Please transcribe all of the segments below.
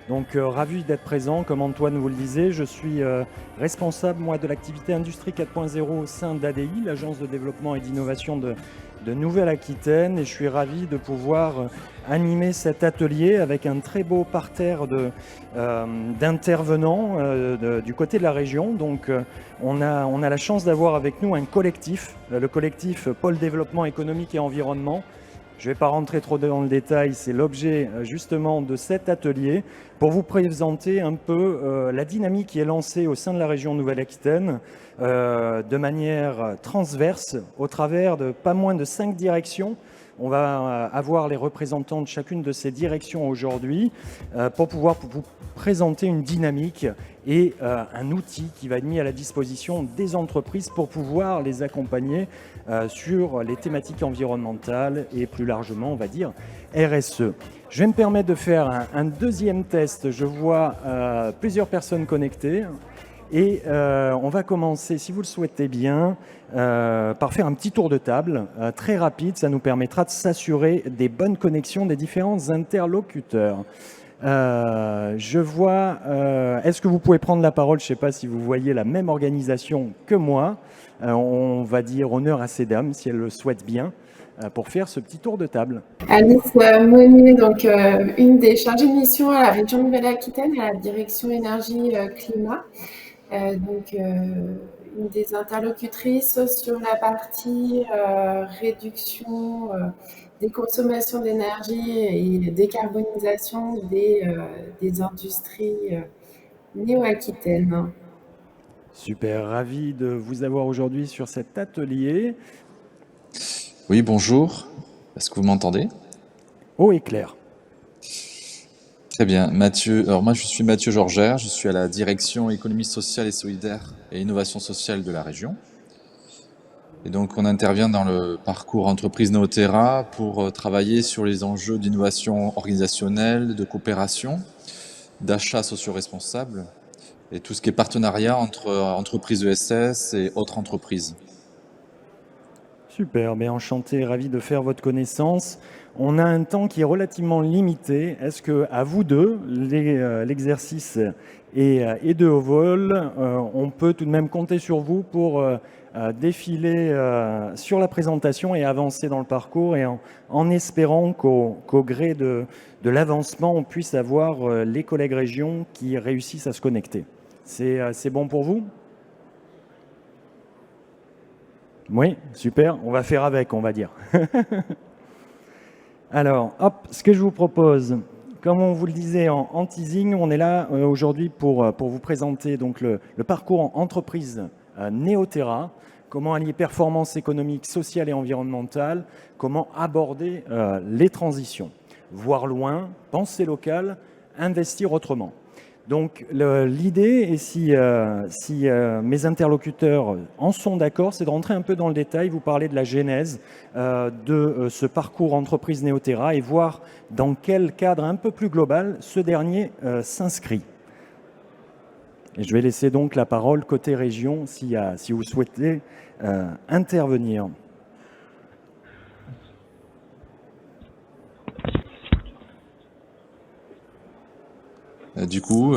Donc ravi d'être présent, comme Antoine vous le disait. Je suis responsable moi de l'activité Industrie 4.0 au sein d'ADI, l'agence de développement et d'innovation de Nouvelle-Aquitaine, et je suis ravi de pouvoir animer cet atelier avec un très beau parterre d'intervenants du côté de la région. Donc on a la chance d'avoir avec nous un collectif, le collectif Pôle Développement économique et environnement. Je ne vais pas rentrer trop dans le détail, c'est l'objet justement de cet atelier pour vous présenter un peu la dynamique qui est lancée au sein de la région Nouvelle-Aquitaine de manière transverse au travers de pas moins de 5 directions. On va avoir les représentants de chacune de ces directions aujourd'hui pour pouvoir vous présenter une dynamique et un outil qui va être mis à la disposition des entreprises pour pouvoir les accompagner sur les thématiques environnementales et plus largement, on va dire, RSE. Je vais me permettre de faire un deuxième test. Je vois plusieurs personnes connectées. Et on va commencer, si vous le souhaitez bien, par faire un petit tour de table très rapide. Ça nous permettra de s'assurer des bonnes connexions des différents interlocuteurs. Je vois, est-ce que vous pouvez prendre la parole? Je ne sais pas si vous voyez la même organisation que moi. On va dire honneur à ces dames, si elles le souhaitent bien, pour faire ce petit tour de table. Alice Monnier, donc une des chargées de mission à la région Nouvelle-Aquitaine, à la direction énergie-climat. Donc, une des interlocutrices sur la partie réduction des consommations d'énergie et décarbonisation des industries néo-aquitaines. Super, ravi de vous avoir aujourd'hui sur cet atelier. Oui, bonjour. Est-ce que vous m'entendez? Haut et clair. Très bien. Mathieu, alors moi je suis Mathieu Georgère, je suis à la direction économie sociale et solidaire et innovation sociale de la région. Et donc on intervient dans le parcours entreprise Neoterra pour travailler sur les enjeux d'innovation organisationnelle, de coopération, d'achat socio-responsable et tout ce qui est partenariat entre entreprises ESS et autres entreprises. Super, bien enchanté, ravi de faire votre connaissance. On a un temps qui est relativement limité. Est-ce que, à vous deux, l'exercice est de haut vol, on peut tout de même compter sur vous pour défiler sur la présentation et avancer dans le parcours, et en espérant qu'au gré de l'avancement, on puisse avoir les collègues régions qui réussissent à se connecter. C'est bon pour vous ? Oui, super, on va faire avec, on va dire. Alors, hop, ce que je vous propose, comme on vous le disait en teasing, on est là aujourd'hui pour vous présenter donc le parcours en entreprise Neoterra, comment allier performance économique, sociale et environnementale, comment aborder les transitions, voir loin, penser local, investir autrement. Donc l'idée, et si mes interlocuteurs en sont d'accord, c'est de rentrer un peu dans le détail, vous parler de la genèse de ce parcours entreprise Neoterra et voir dans quel cadre un peu plus global ce dernier s'inscrit. Et je vais laisser donc la parole côté région si vous souhaitez intervenir. Du coup,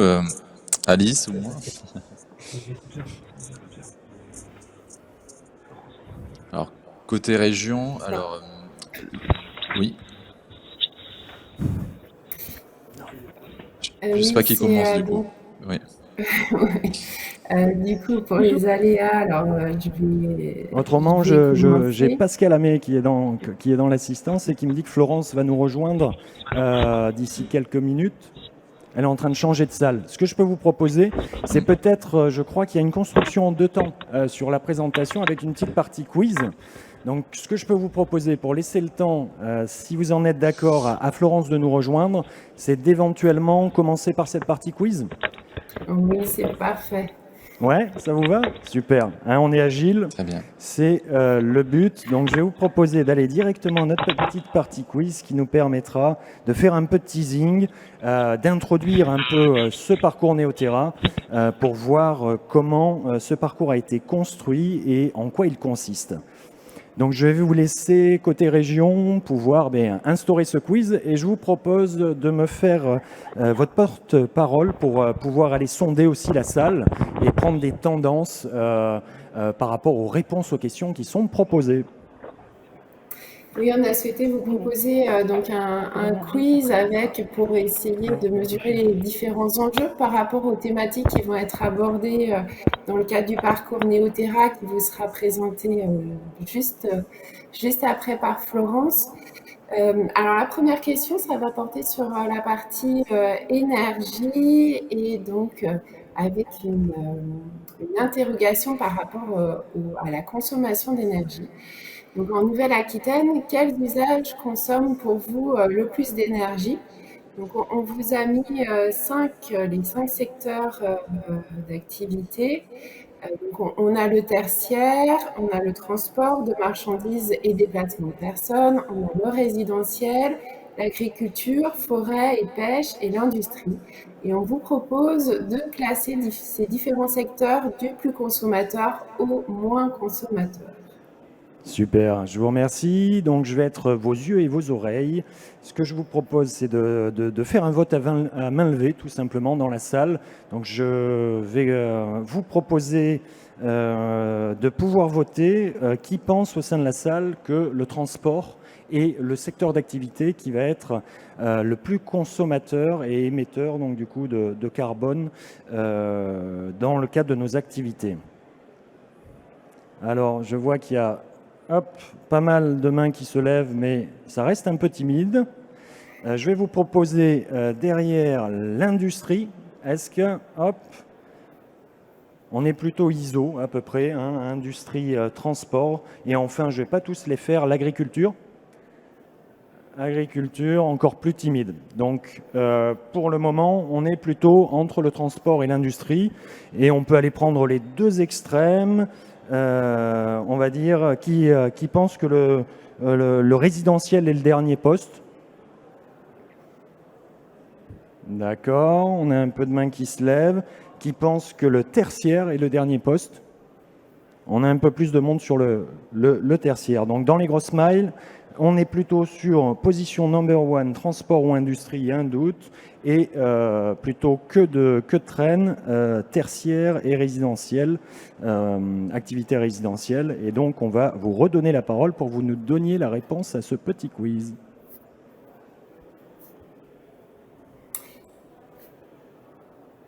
Alice ou moi? Alors, côté région, alors, oui. Je ne sais pas qui commence du coup. Oui. Du coup, pour les aléas, alors je vais. Autrement, j'ai Pascal Amé qui est dans l'assistance et qui me dit que Florence va nous rejoindre d'ici quelques minutes. Elle est en train de changer de salle. Ce que je peux vous proposer, c'est peut-être, je crois qu'il y a une construction en 2 temps sur la présentation avec une petite partie quiz. Donc, ce que je peux vous proposer pour laisser le temps, si vous en êtes d'accord, à Florence de nous rejoindre, c'est d'éventuellement commencer par cette partie quiz. Oui, c'est parfait. Ouais, ça vous va? Super. Hein, on est agile. Très bien. C'est le but. Donc, je vais vous proposer d'aller directement à notre petite partie quiz qui nous permettra de faire un peu de teasing, d'introduire un peu ce parcours Neoterra pour voir comment ce parcours a été construit et en quoi il consiste. Donc je vais vous laisser côté région pouvoir instaurer ce quiz et je vous propose de me faire votre porte-parole pour pouvoir aller sonder aussi la salle et prendre des tendances par rapport aux réponses aux questions qui sont proposées. Oui, on a souhaité vous proposer donc un quiz pour essayer de mesurer les différents enjeux par rapport aux thématiques qui vont être abordées dans le cadre du parcours Néoterra qui vous sera présenté juste après par Florence. Alors la première question, ça va porter sur la partie énergie et donc avec une interrogation par rapport à la consommation d'énergie. Donc en Nouvelle-Aquitaine, quels usages consomment pour vous le plus d'énergie? Donc on vous a mis les 5 secteurs d'activité. Donc on a le tertiaire, on a le transport de marchandises et déplacement de personnes, on a le résidentiel, l'agriculture, forêt et pêche et l'industrie. Et on vous propose de classer ces différents secteurs du plus consommateur au moins consommateur. Super, je vous remercie. Donc, je vais être vos yeux et vos oreilles. Ce que je vous propose, c'est de faire un vote à main levée, tout simplement, dans la salle. Donc, je vais vous proposer de pouvoir voter qui pense au sein de la salle que le transport est le secteur d'activité qui va être le plus consommateur et émetteur, donc, du coup, de carbone dans le cadre de nos activités. Alors, je vois qu'il y a pas mal de mains qui se lèvent, mais ça reste un peu timide. Je vais vous proposer derrière l'industrie. Est-ce que, on est plutôt ISO à peu près, industrie, transport. Et enfin, je ne vais pas tous les faire, l'agriculture. Agriculture, encore plus timide. Donc, pour le moment, on est plutôt entre le transport et l'industrie. Et on peut aller prendre les deux extrêmes. On va dire, qui pense que le résidentiel est le dernier poste. D'accord, on a un peu de mains qui se lèvent. Qui pense que le tertiaire est le dernier poste. On a un peu plus de monde sur le tertiaire. Donc dans les grosses smiles, on est plutôt sur position number one, transport ou industrie, un doute, et plutôt que de traîne, tertiaire et résidentiel, activité résidentielle. Et donc on va vous redonner la parole pour que vous nous donniez la réponse à ce petit quiz.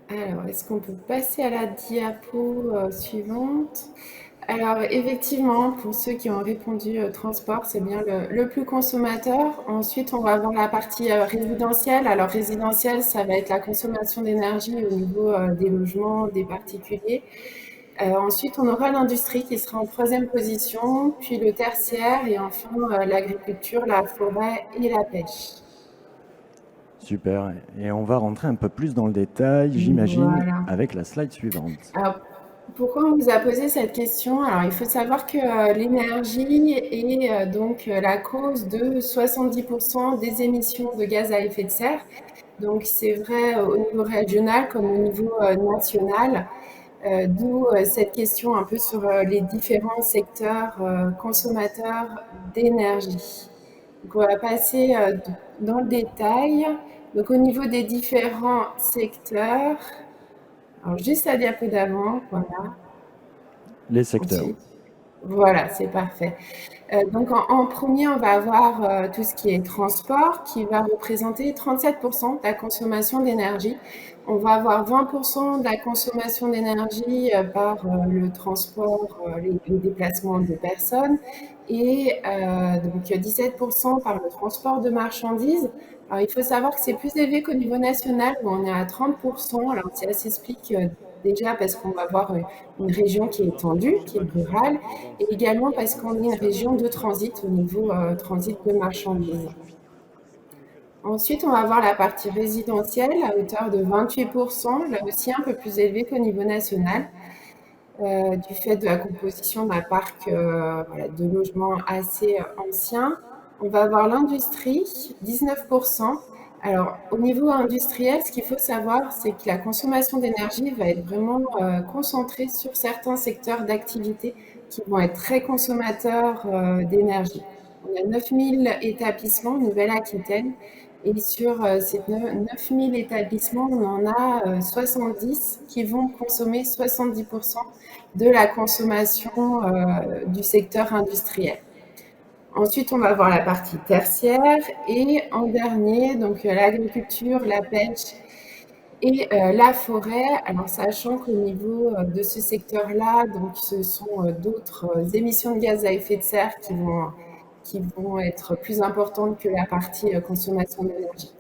Alors, est-ce qu'on peut passer à la diapo suivante? Alors, effectivement, pour ceux qui ont répondu transport, c'est bien le plus consommateur. Ensuite, on va avoir la partie résidentielle. Alors, résidentielle, ça va être la consommation d'énergie au niveau des logements, des particuliers. Ensuite, on aura l'industrie qui sera en troisième position, puis le tertiaire et enfin l'agriculture, la forêt et la pêche. Super. Et on va rentrer un peu plus dans le détail, j'imagine, Voilà. avec la slide suivante. Alors, pourquoi on vous a posé cette question? Alors, il faut savoir que l'énergie est donc la cause de 70% des émissions de gaz à effet de serre. Donc, c'est vrai au niveau régional comme au niveau national. D'où cette question un peu sur les différents secteurs consommateurs d'énergie. Donc, on va passer dans le détail. Donc, au niveau des différents secteurs, alors juste la diapo d'avant, voilà. Les secteurs. Ensuite, voilà, c'est parfait. Donc en premier, on va avoir tout ce qui est transport qui va représenter 37% de la consommation d'énergie. On va avoir 20% de la consommation d'énergie par le transport, les déplacements de personnes et donc 17% par le transport de marchandises. Alors il faut savoir que c'est plus élevé qu'au niveau national où on est à 30%. Alors ça s'explique déjà parce qu'on va avoir une région qui est étendue, qui est rurale, et également parce qu'on est une région de transit au niveau transit de marchandises. Ensuite, on va avoir la partie résidentielle à hauteur de 28%, là aussi un peu plus élevé qu'au niveau national, du fait de la composition d'un parc de logements assez anciens. On va avoir l'industrie, 19%. Alors, au niveau industriel, ce qu'il faut savoir, c'est que la consommation d'énergie va être vraiment concentrée sur certains secteurs d'activité, qui vont être très consommateurs d'énergie. On a 9000 établissements en Nouvelle-Aquitaine et sur ces 9000 établissements, on en a 70 qui vont consommer 70% de la consommation du secteur industriel. Ensuite, on va voir la partie tertiaire et en dernier, donc l'agriculture, la pêche et la forêt. Alors, sachant qu'au niveau de ce secteur-là, donc ce sont d'autres émissions de gaz à effet de serre qui vont être plus importantes que la partie consommation d'énergie.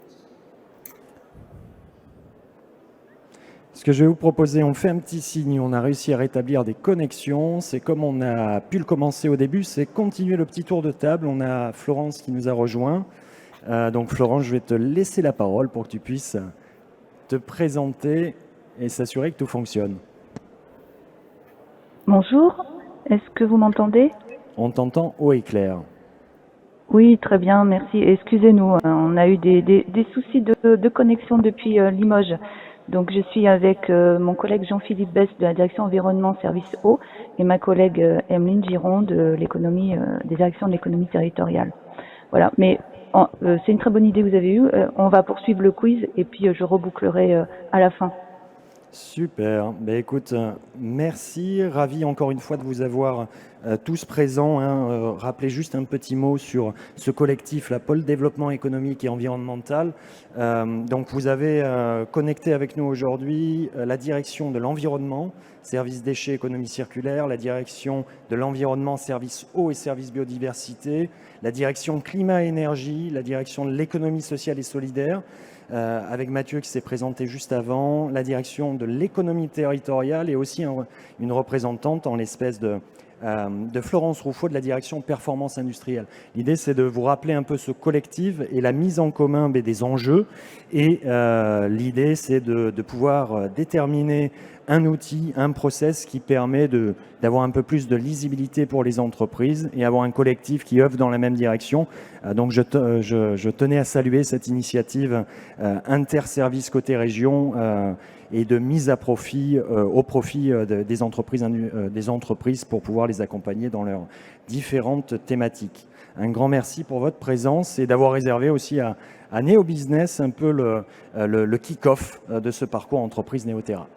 Ce que je vais vous proposer, on fait un petit signe, on a réussi à rétablir des connexions. C'est comme on a pu le commencer au début, c'est continuer le petit tour de table. On a Florence qui nous a rejoint. Donc Florence, je vais te laisser la parole pour que tu puisses te présenter et s'assurer que tout fonctionne. Bonjour, est-ce que vous m'entendez? On t'entend haut et clair. Oui, très bien, merci. Excusez-nous, on a eu des soucis de connexion depuis Limoges. Donc je suis avec mon collègue Jean-Philippe Besse de la direction environnement service eau et ma collègue Emeline Giron de l'économie des directions de l'économie territoriale. Voilà, mais c'est une très bonne idée que vous avez eue. On va poursuivre le quiz et puis je rebouclerai à la fin. Super. Ben écoute, merci. Ravi encore une fois de vous avoir tous présents. Rappelez juste un petit mot sur ce collectif, la Pôle Développement économique et environnemental. Donc vous avez connecté avec nous aujourd'hui la direction de l'environnement, service déchets, économie circulaire, la direction de l'environnement, service eau et service biodiversité, la direction climat et énergie, la direction de l'économie sociale et solidaire, avec Mathieu qui s'est présenté juste avant, la direction de l'économie territoriale et aussi une représentante en l'espèce de Florence Rouffaut de la direction performance industrielle. L'idée, c'est de vous rappeler un peu ce collectif et la mise en commun des enjeux. Et l'idée, c'est de pouvoir déterminer un outil, un process qui permet d'avoir un peu plus de lisibilité pour les entreprises et avoir un collectif qui œuvre dans la même direction. Donc je tenais à saluer cette initiative interservice côté région et de mise à profit au profit des entreprises pour pouvoir les accompagner dans leurs différentes thématiques. Un grand merci pour votre présence et d'avoir réservé aussi à Néo Business un peu le kick-off de ce parcours entreprise Néoterra.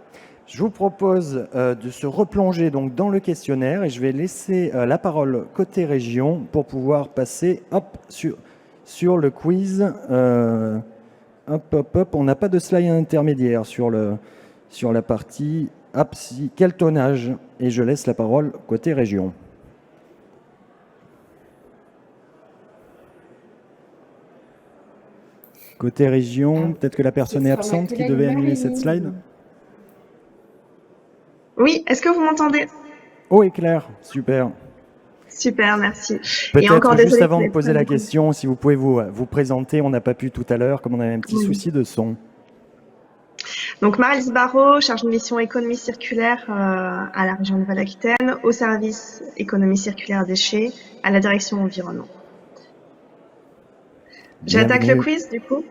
Je vous propose de se replonger donc dans le questionnaire et je vais laisser la parole côté région pour pouvoir passer sur le quiz. On n'a pas de slide intermédiaire sur la partie quel tonnage, et je laisse la parole côté région. Côté région, peut-être que la personne est absente qui devait animer cette slide. Oui, est-ce que vous m'entendez? Oh, et clair, super. Super, merci. Peut-être juste avant de poser la question, si vous pouvez vous présenter, on n'a pas pu tout à l'heure, comme on avait un petit souci de son. Donc Maryse Barrault, chargée de mission économie circulaire à la région Nouvelle-Aquitaine, au service économie circulaire déchets, à la direction environnement. J'attaque le quiz du coup.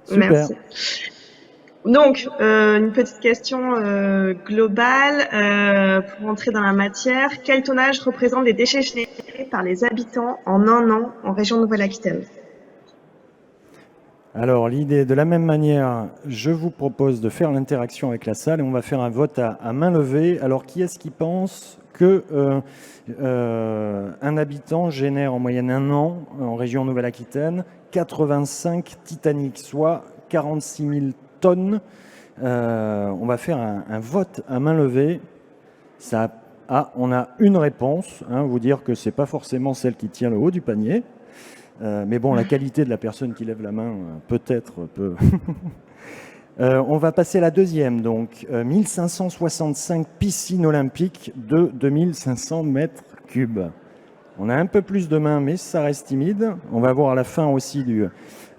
Super. Merci. Donc, une petite question globale pour entrer dans la matière. Quel tonnage représente les déchets générés par les habitants en un an en région Nouvelle-Aquitaine? Alors, l'idée, de la même manière, je vous propose de faire l'interaction avec la salle et on va faire un vote à main levée. Alors, qui est-ce qui pense que un habitant génère en moyenne un an en région Nouvelle-Aquitaine 85 Titanic, soit 46 000 tonnes. On va faire un vote à main levée. On a une réponse. Vous dire que c'est pas forcément celle qui tient le haut du panier. Mais bon, la qualité de la personne qui lève la main, peut-être peut. On va passer à la deuxième. Donc, 1565 piscines olympiques de 2500 mètres cubes. On a un peu plus de mains, mais ça reste timide. On va voir à la fin aussi du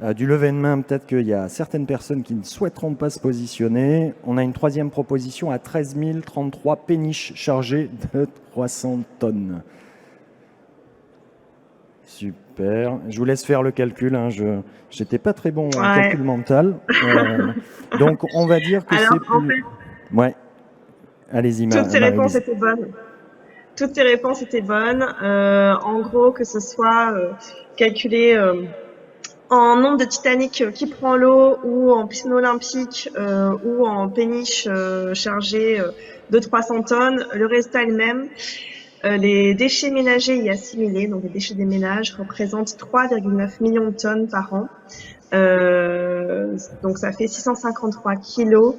lever de main. Peut-être qu'il y a certaines personnes qui ne souhaiteront pas se positionner. On a une troisième proposition à 13 033 péniches chargées de 300 tonnes. Super. Je vous laisse faire le calcul. Je n'étais pas très bon en calcul mental. Donc, on va dire que c'est plus... Ouais. Allez-y, Toutes ces réponses étaient bonnes. toutes tes réponses étaient bonnes. En gros, que ce soit calculé en nombre de Titanic qui prend l'eau ou en piscine olympique ou en péniche chargée de 300 tonnes, le résultat est le même. Les déchets ménagers y assimilés, donc les déchets des ménages, représentent 3,9 millions de tonnes par an. Donc ça fait 653 kilos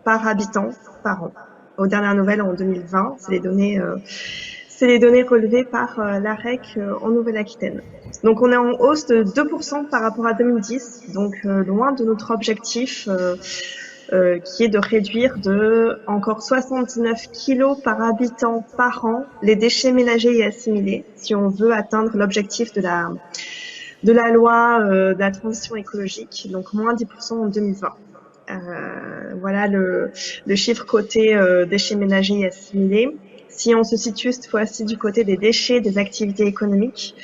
par habitant par an. Aux dernières nouvelles en 2020, c'est les données relevées par l'AREC en Nouvelle-Aquitaine. Donc on est en hausse de 2% par rapport à 2010, donc loin de notre objectif qui est de réduire de encore 79 kilos par habitant par an les déchets ménagers et assimilés, si on veut atteindre l'objectif de la loi de la transition écologique, donc moins 10% en 2020. Voilà le chiffre côté déchets ménagers et assimilés. Si on se situe cette fois-ci du côté des déchets des activités économiques,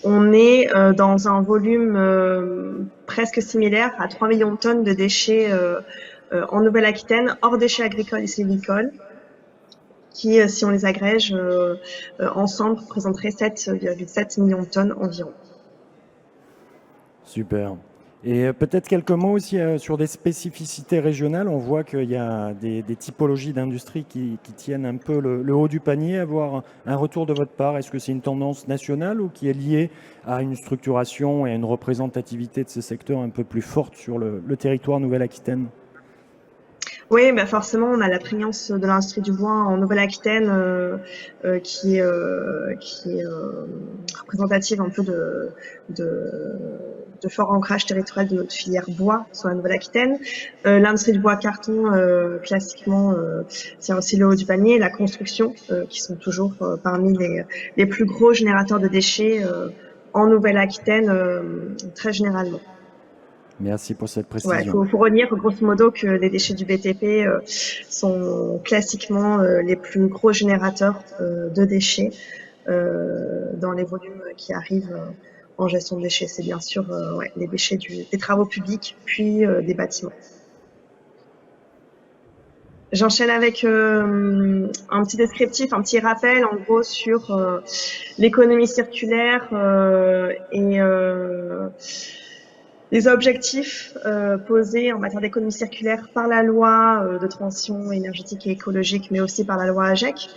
on est dans un volume presque similaire à 3 millions de tonnes de déchets en Nouvelle-Aquitaine, hors déchets agricoles et sylvicoles, qui, si on les agrège ensemble, représenteraient 7,7 millions de tonnes environ. Super. Et peut-être quelques mots aussi sur des spécificités régionales. On voit qu'il y a des typologies d'industrie qui tiennent un peu le haut du panier. Avoir un retour de votre part, est-ce que c'est une tendance nationale ou qui est liée à une structuration et à une représentativité de ces secteurs un peu plus forte sur le territoire Nouvelle-Aquitaine ? Oui, bah forcément, on a la prégnance de l'industrie du bois en Nouvelle-Aquitaine qui est représentative un peu de fort ancrage territorial de notre filière bois sur la Nouvelle-Aquitaine. L'industrie du bois carton, classiquement, tient aussi le haut du panier. La construction, qui sont toujours parmi les plus gros générateurs de déchets en Nouvelle-Aquitaine, très généralement. Merci pour cette précision. Ouais, faut redire grosso modo que les déchets du BTP sont classiquement les plus gros générateurs de déchets dans les volumes qui arrivent en gestion de déchets. C'est bien sûr les déchets des travaux publics puis des bâtiments. J'enchaîne avec un petit descriptif, un petit rappel en gros sur l'économie circulaire et les objectifs posés en matière d'économie circulaire par la loi de transition énergétique et écologique, mais aussi par la loi AGEC.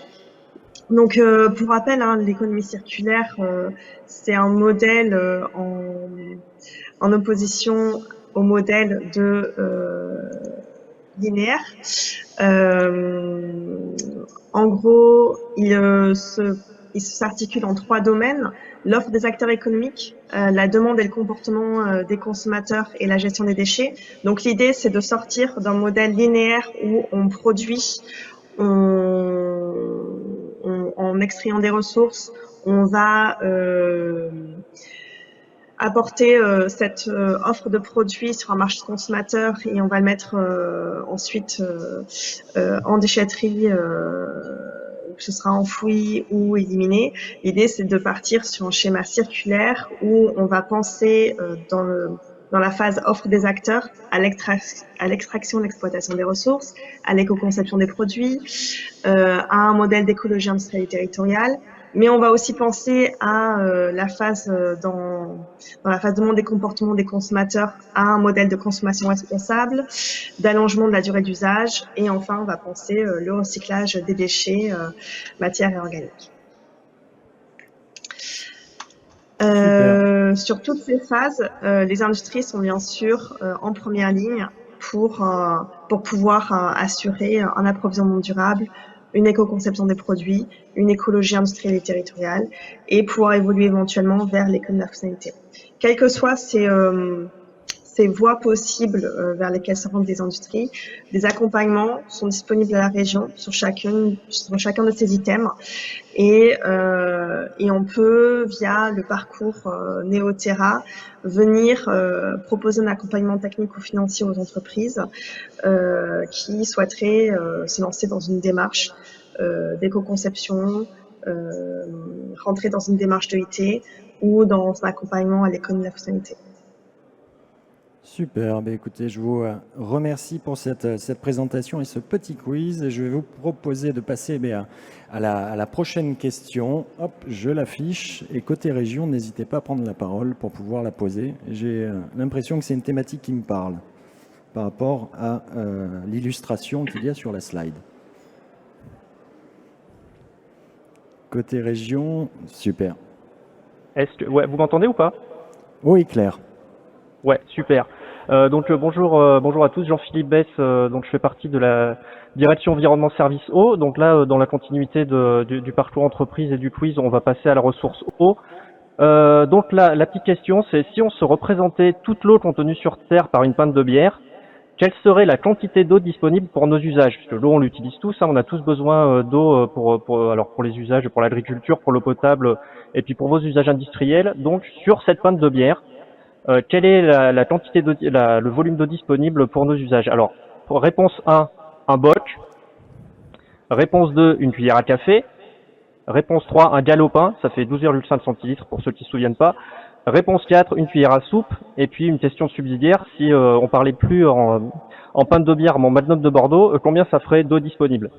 Donc, pour rappel, l'économie circulaire, c'est un modèle en opposition au modèle de linéaire. En gros, il s'articule en 3 domaines: l'offre des acteurs économiques, la demande et le comportement des consommateurs et la gestion des déchets. Donc l'idée, c'est de sortir d'un modèle linéaire où on produit, en extrayant des ressources, on va apporter cette offre de produits sur un marché de consommateurs et on va le mettre ensuite en déchetterie, que ce sera enfoui ou éliminé. L'idée, c'est de partir sur un schéma circulaire où on va penser dans la phase offre des acteurs à l'extraction et l'exploitation des ressources, à l'éco-conception des produits, à un modèle d'écologie industrielle et territoriale. Mais on va aussi penser à la phase dans la phase demande des comportements des consommateurs, à un modèle de consommation responsable, d'allongement de la durée d'usage, et enfin on va penser le recyclage des déchets, matières et organiques. Sur toutes ces phases, les industries sont bien sûr en première ligne pour pouvoir assurer un approvisionnement durable, une éco-conception des produits, une écologie industrielle et territoriale, et pouvoir évoluer éventuellement vers l'économie de la fonctionnalité. Quelles que soient ces voies possibles vers lesquelles s'orientent des industries, des accompagnements sont disponibles à la région sur chacun de ces items, et on peut, via le parcours Néoterra, venir proposer un accompagnement technique ou financier aux entreprises qui souhaiteraient se lancer dans une démarche d'éco-conception, rentrer dans une démarche d'EIT ou dans un accompagnement à l'économie de la fonctionnalité. Super, écoutez, je vous remercie pour cette présentation et ce petit quiz. Je vais vous proposer de passer à la prochaine question. Hop, je l'affiche. Et côté région, n'hésitez pas à prendre la parole pour pouvoir la poser. J'ai l'impression que c'est une thématique qui me parle par rapport à l'illustration qu'il y a sur la slide. Côté région, super. Ouais, vous m'entendez ou pas? Oui, Claire. Ouais, super. Bonjour à tous, Jean-Philippe Bess, donc je fais partie de la direction environnement service eau. Donc là, dans la continuité du parcours entreprise et du quiz, on va passer à la ressource eau. Donc là, la petite question, c'est si on se représentait toute l'eau contenue sur Terre par une pinte de bière, quelle serait la quantité d'eau disponible pour nos usages? Parce que l'eau, on l'utilise tous, hein, on a tous besoin d'eau pour les usages, pour l'agriculture, pour l'eau potable, et puis pour vos usages industriels. Donc sur cette pinte de bière, quelle est la quantité d'eau, le volume d'eau disponible pour nos usages? Alors, pour réponse 1, un boc. Réponse 2, une cuillère à café. Réponse 3, un galopin, ça fait 12,5 centilitres pour ceux qui ne se souviennent pas. Réponse 4, une cuillère à soupe. Et puis une question subsidiaire, si on parlait plus en pinte de bière, mon Magnum de Bordeaux, combien ça ferait d'eau disponible?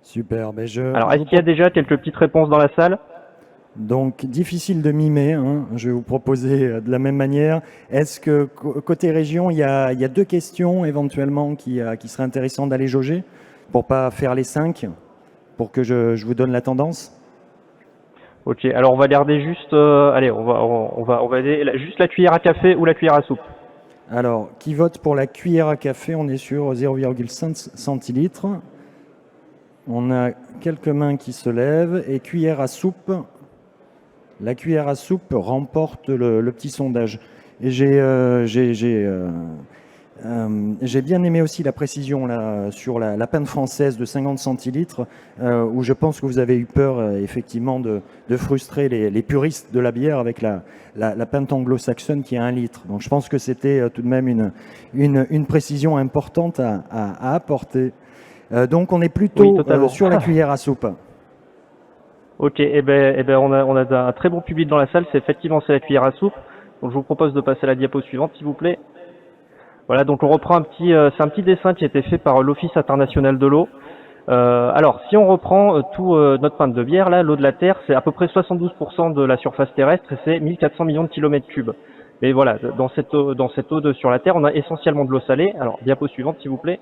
Super. Alors, est-ce qu'il y a déjà quelques petites réponses dans la salle? Donc, difficile de mimer, hein. Je vais vous proposer de la même manière. Est-ce que, côté région, il y a 2 questions éventuellement qui seraient intéressantes d'aller jauger pour pas faire les 5, pour que je vous donne la tendance? Ok, alors on va garder juste, allez, on va aider juste la cuillère à café ou la cuillère à soupe. Alors, qui vote pour la cuillère à café? On est sur 0,5 centilitres. On a quelques mains qui se lèvent. Et cuillère à soupe, la cuillère à soupe remporte le petit sondage. Et j'ai bien aimé aussi la précision là, sur la pinte française de 50 centilitres, où je pense que vous avez eu peur effectivement de frustrer les puristes de la bière avec la pinte anglo-saxonne qui est 1 litre. Donc je pense que c'était tout de même une précision importante à apporter. Donc on est plutôt Oui, sur la cuillère à soupe. Ok, on a un très bon public dans la salle, c'est la cuillère à soupe. Donc je vous propose de passer à la diapo suivante, s'il vous plaît. Voilà, donc on reprend c'est un petit dessin qui a été fait par l'Office international de l'eau. Alors, si on reprend notre pinte de bière, là, l'eau de la Terre, c'est à peu près 72% de la surface terrestre et c'est 1400 millions de kilomètres cubes. Mais voilà, dans cette eau sur la Terre, on a essentiellement de l'eau salée. Alors, diapo suivante, s'il vous plaît.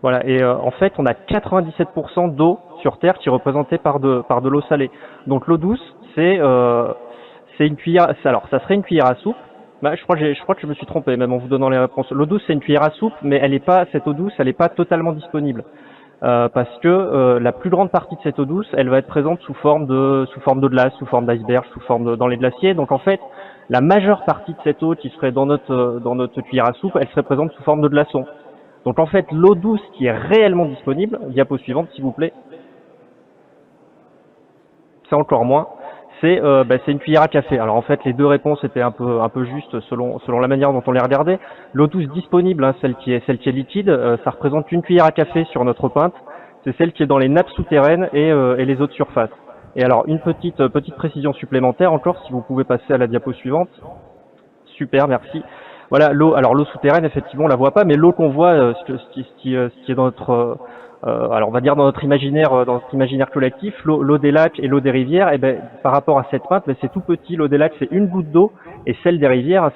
Voilà, et en fait, on a 97% d'eau sur Terre qui est représentée par de l'eau salée. Donc l'eau douce, c'est une cuillère. Alors, ça serait une cuillère à soupe. Bah, je crois que je me suis trompé, même en vous donnant les réponses. L'eau douce, c'est une cuillère à soupe, mais cette eau douce, elle n'est pas totalement disponible. Parce que la plus grande partie de cette eau douce, elle va être présente sous forme de glace, sous forme d'iceberg, dans les glaciers. Donc en fait, la majeure partie de cette eau qui serait dans notre cuillère à soupe, elle serait présente sous forme de glaçon. Donc en fait, l'eau douce qui est réellement disponible, diapo suivante s'il vous plaît, c'est encore moins, c'est une cuillère à café. Alors en fait, les 2 réponses étaient un peu justes selon la manière dont on les regardait. L'eau douce disponible, hein, celle qui est liquide, ça représente une cuillère à café sur notre pinte. C'est celle qui est dans les nappes souterraines et les eaux de surface. Et alors une petite précision supplémentaire encore, si vous pouvez passer à la diapo suivante. Super, merci. Voilà, l'eau souterraine, effectivement, on la voit pas, mais l'eau qu'on voit, ce qui est dans notre, alors on va dire dans notre imaginaire collectif, l'eau des lacs et l'eau des rivières, par rapport à cette pinte, c'est tout petit. L'eau des lacs, c'est une goutte d'eau, et celle des rivières,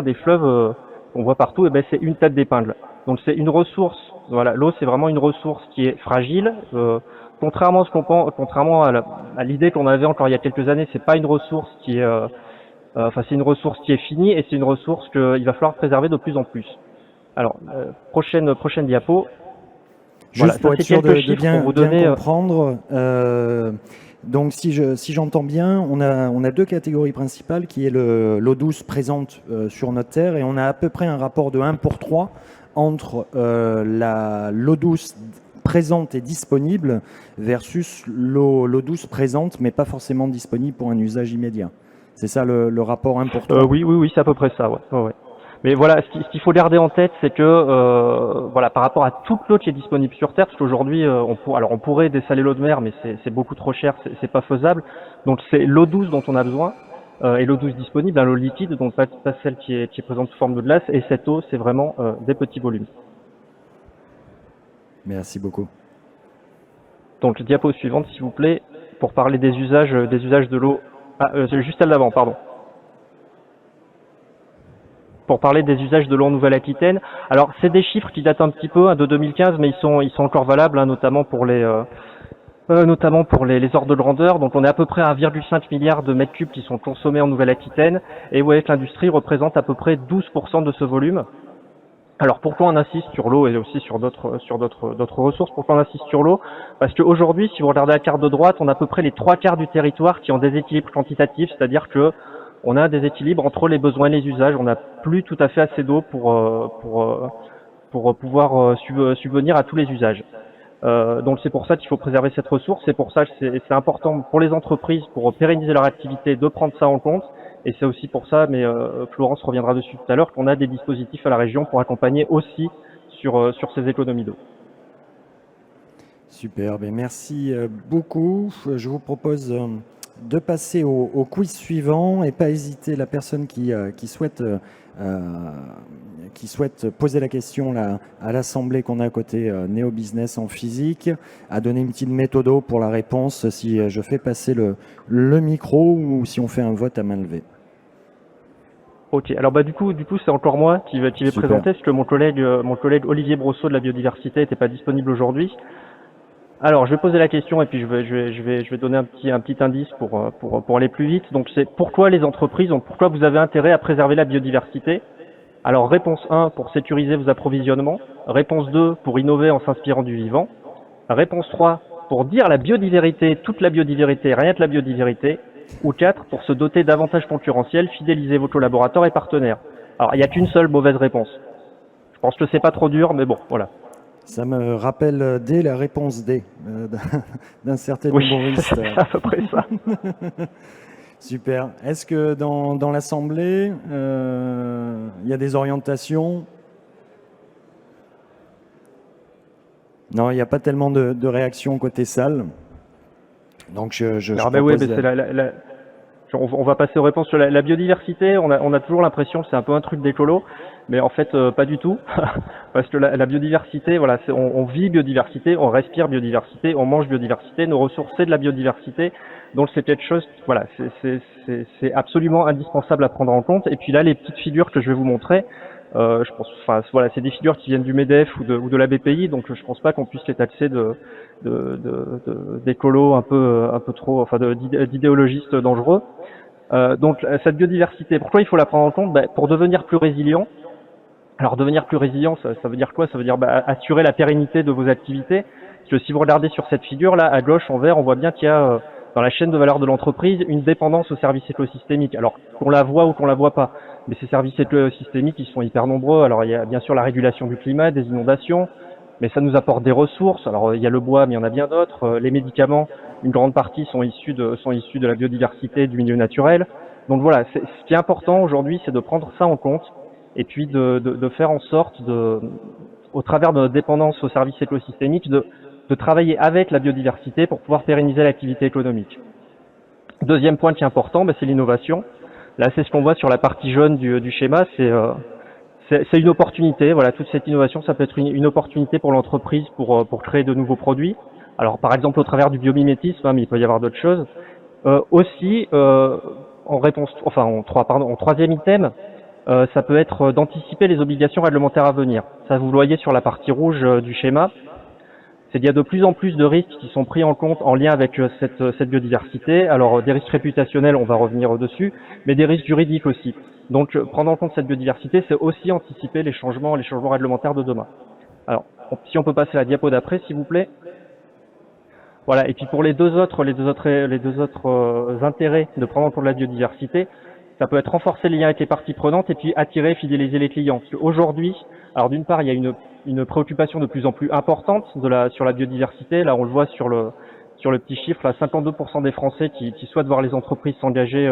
des fleuves, qu'on voit partout, c'est une tête d'épingle. Donc c'est une ressource. Voilà, l'eau, c'est vraiment une ressource qui est fragile. Contrairement à ce qu'on pense, contrairement à l'idée qu'on avait encore il y a quelques années, c'est pas une ressource qui est c'est une ressource qui est finie et c'est une ressource qu'il va falloir préserver de plus en plus. Alors, prochaine diapo. Juste pour être sûr de bien comprendre, donc si j'entends bien, on a 2 catégories principales qui est l'eau douce présente sur notre Terre et on a à peu près un rapport de 1:3 entre l'eau douce présente et disponible versus l'eau douce présente mais pas forcément disponible pour un usage immédiat. C'est ça le rapport important. Oui, c'est à peu près ça, ouais. Mais voilà, ce qu'il faut garder en tête, c'est que par rapport à toute l'eau qui est disponible sur Terre, parce qu'aujourd'hui, on pourrait dessaler l'eau de mer, mais c'est beaucoup trop cher, c'est pas faisable. Donc c'est l'eau douce dont on a besoin. et l'eau douce disponible, l'eau liquide, donc pas celle qui est présente sous forme de glace, et cette eau, c'est vraiment des petits volumes. Merci beaucoup. Donc, diapo suivante, s'il vous plaît, pour parler des usages de l'eau. Juste celle d'avant, pardon. Pour parler des usages de l'eau en Nouvelle-Aquitaine. Alors, c'est des chiffres qui datent un petit peu de 2015, mais ils sont encore valables, notamment pour les ordres de grandeur. Donc, on est à peu près à 1,5 milliard de mètres cubes qui sont consommés en Nouvelle-Aquitaine, et vous voyez que l'industrie représente à peu près 12% de ce volume. Alors pourquoi on insiste sur l'eau et aussi sur d'autres ressources? Pourquoi on insiste sur l'eau? Parce qu'aujourd'hui, si vous regardez la carte de droite, on a à peu près les 3/4 du territoire qui ont des équilibres quantitatifs, c'est-à-dire que on a un déséquilibre entre les besoins et les usages. On n'a plus tout à fait assez d'eau pour pouvoir subvenir à tous les usages. Donc c'est pour ça qu'il faut préserver cette ressource. C'est pour ça que c'est important pour les entreprises, pour pérenniser leur activité, de prendre ça en compte. Et c'est aussi pour ça, mais Florence reviendra dessus tout à l'heure, qu'on a des dispositifs à la région pour accompagner aussi sur ces économies d'eau. Super, merci beaucoup. Je vous propose de passer au quiz suivant et pas hésiter, la personne qui souhaite poser la question là, à l'assemblée qu'on a à côté Néo Business en physique, à donner une petite méthode pour la réponse si je fais passer le micro ou si on fait un vote à main levée. Ok, alors du coup c'est encore moi qui vais présenter, parce que mon collègue Olivier Brosseau de la biodiversité n'était pas disponible aujourd'hui. Alors je vais poser la question et puis je vais donner un petit indice pour aller plus vite. Donc c'est pourquoi les entreprises, pourquoi vous avez intérêt à préserver la biodiversité? Alors réponse 1, pour sécuriser vos approvisionnements. Réponse 2, pour innover en s'inspirant du vivant. Réponse 3, pour dire la biodiversité, toute la biodiversité, rien que la biodiversité. Ou 4, pour se doter d'avantages concurrentiels, fidéliser vos collaborateurs et partenaires. Alors, il n'y a qu'une seule mauvaise réponse. Je pense que c'est pas trop dur, mais bon, voilà. Ça me rappelle D, la réponse D, d'un certain Oui, humoriste. c'est à peu près ça. Super. Est-ce que dans l'Assemblée, il y a des orientations? Non, il n'y a pas tellement de réactions côté salle. Donc on va passer aux réponses sur la biodiversité. On a toujours l'impression que c'est un peu un truc d'écolo, mais en fait pas du tout, parce que la biodiversité, voilà, on vit biodiversité, on respire biodiversité, on mange biodiversité, nos ressources c'est de la biodiversité, donc c'est quelque chose, voilà, c'est absolument indispensable à prendre en compte. Et puis là, les petites figures que je vais vous montrer. Je pense, enfin voilà, c'est des figures qui viennent du MEDEF ou de la BPI, donc je pense pas qu'on puisse les taxer d'écolo un peu trop, enfin d'idéologistes dangereux. Donc cette biodiversité, pourquoi il faut la prendre en compte? Pour devenir plus résilient. Alors devenir plus résilient, ça veut dire quoi? Ça veut dire assurer la pérennité de vos activités. Parce que si vous regardez sur cette figure là, à gauche en vert, on voit bien qu'il y a dans la chaîne de valeur de l'entreprise une dépendance aux services écosystémiques. Alors qu'on la voit ou qu'on la voit pas. Mais ces services écosystémiques, ils sont hyper nombreux. Alors il y a bien sûr la régulation du climat, des inondations, mais ça nous apporte des ressources. Alors il y a le bois, mais il y en a bien d'autres. Les médicaments, une grande partie sont issus de la biodiversité, du milieu naturel. Donc voilà, ce qui est important aujourd'hui, c'est de prendre ça en compte et puis de faire en sorte au travers de notre dépendance aux services écosystémiques, de travailler avec la biodiversité pour pouvoir pérenniser l'activité économique. Deuxième point qui est important, c'est l'innovation. Là, c'est ce qu'on voit sur la partie jaune du schéma, c'est une opportunité. Voilà, toute cette innovation, ça peut être une opportunité pour l'entreprise pour créer de nouveaux produits. Alors, par exemple, au travers du biomimétisme, mais il peut y avoir d'autres choses. Aussi, en troisième item, ça peut être d'anticiper les obligations réglementaires à venir. Ça, vous le voyez sur la partie rouge du schéma. C'est qu'il y a de plus en plus de risques qui sont pris en compte en lien avec cette biodiversité. Alors des risques réputationnels, on va revenir dessus, mais des risques juridiques aussi. Donc prendre en compte cette biodiversité, c'est aussi anticiper les changements réglementaires de demain. Alors si on peut passer à la diapo d'après, s'il vous plaît. Voilà. Et puis pour les deux autres intérêts de prendre en compte la biodiversité, ça peut être renforcer les liens avec les parties prenantes et puis attirer et fidéliser les clients. Parce qu'aujourd'hui, alors d'une part, il y a une préoccupation de plus en plus importante sur la biodiversité. Là, on le voit sur le petit chiffre, là, 52% des Français qui souhaitent voir les entreprises s'engager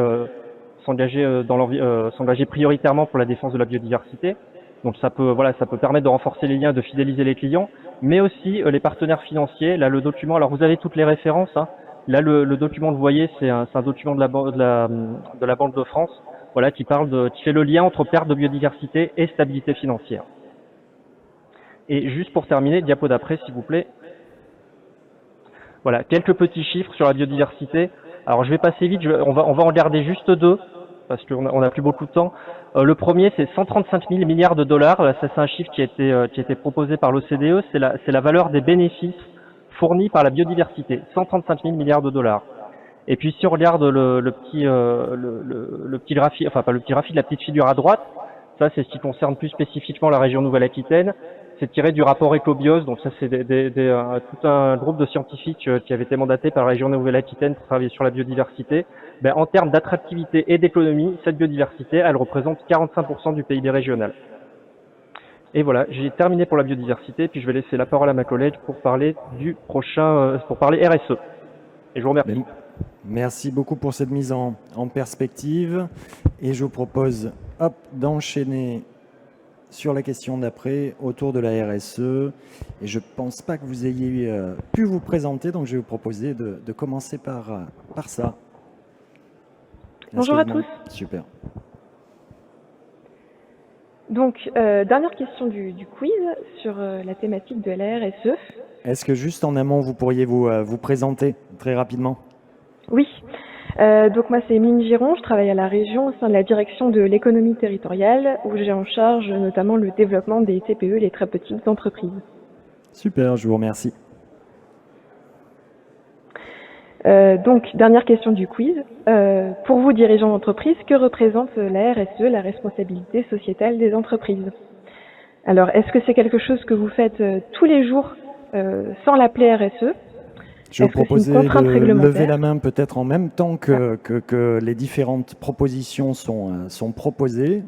prioritairement pour la défense de la biodiversité. Donc ça peut permettre de renforcer les liens, de fidéliser les clients, mais aussi les partenaires financiers. Là, le document, alors vous avez toutes les références, Là, le document que vous voyez, c'est un document de la Banque de France, voilà, qui fait le lien entre perte de biodiversité et stabilité financière. Et juste pour terminer, diapo d'après, s'il vous plaît. Voilà, quelques petits chiffres sur la biodiversité. Alors, je vais passer vite, on va en regarder juste deux, parce qu'on n'a plus beaucoup de temps. Le premier, c'est 135 000 milliards de dollars. Là, ça, c'est un chiffre qui a été proposé par l'OCDE. C'est la valeur des bénéfices fournis par la biodiversité. 135 000 milliards de dollars. Et puis, si on regarde le petit graphique, enfin, pas le petit graphique, la petite figure à droite, ça, c'est ce qui concerne plus spécifiquement la région Nouvelle-Aquitaine. C'est tiré du rapport Ecobios, donc ça c'est tout un groupe de scientifiques qui avait été mandaté par la région Nouvelle-Aquitaine pour travailler sur la biodiversité. En termes d'attractivité et d'économie, cette biodiversité, elle représente 45% du PIB régional. Et voilà, j'ai terminé pour la biodiversité, puis je vais laisser la parole à ma collègue pour parler pour parler RSE. Et je vous remercie. Merci beaucoup pour cette mise en perspective. Et je vous propose d'enchaîner sur la question d'après, autour de la RSE. Et je ne pense pas que vous ayez pu vous présenter, donc je vais vous proposer de commencer par ça. Bonjour à tous. Super. Donc, dernière question du quiz sur la thématique de la RSE. Est-ce que juste en amont, vous pourriez vous présenter très rapidement? Oui. Donc moi c'est Émeline Giron, je travaille à la région au sein de la direction de l'économie territoriale où j'ai en charge notamment le développement des TPE, les très petites entreprises. Super, je vous remercie. Donc dernière question du quiz. Pour vous dirigeants d'entreprise, que représente la RSE, la responsabilité sociétale des entreprises? Alors est-ce que c'est quelque chose que vous faites tous les jours sans l'appeler RSE? Je vais vous proposer de lever la main peut-être en même temps que les différentes propositions sont proposées.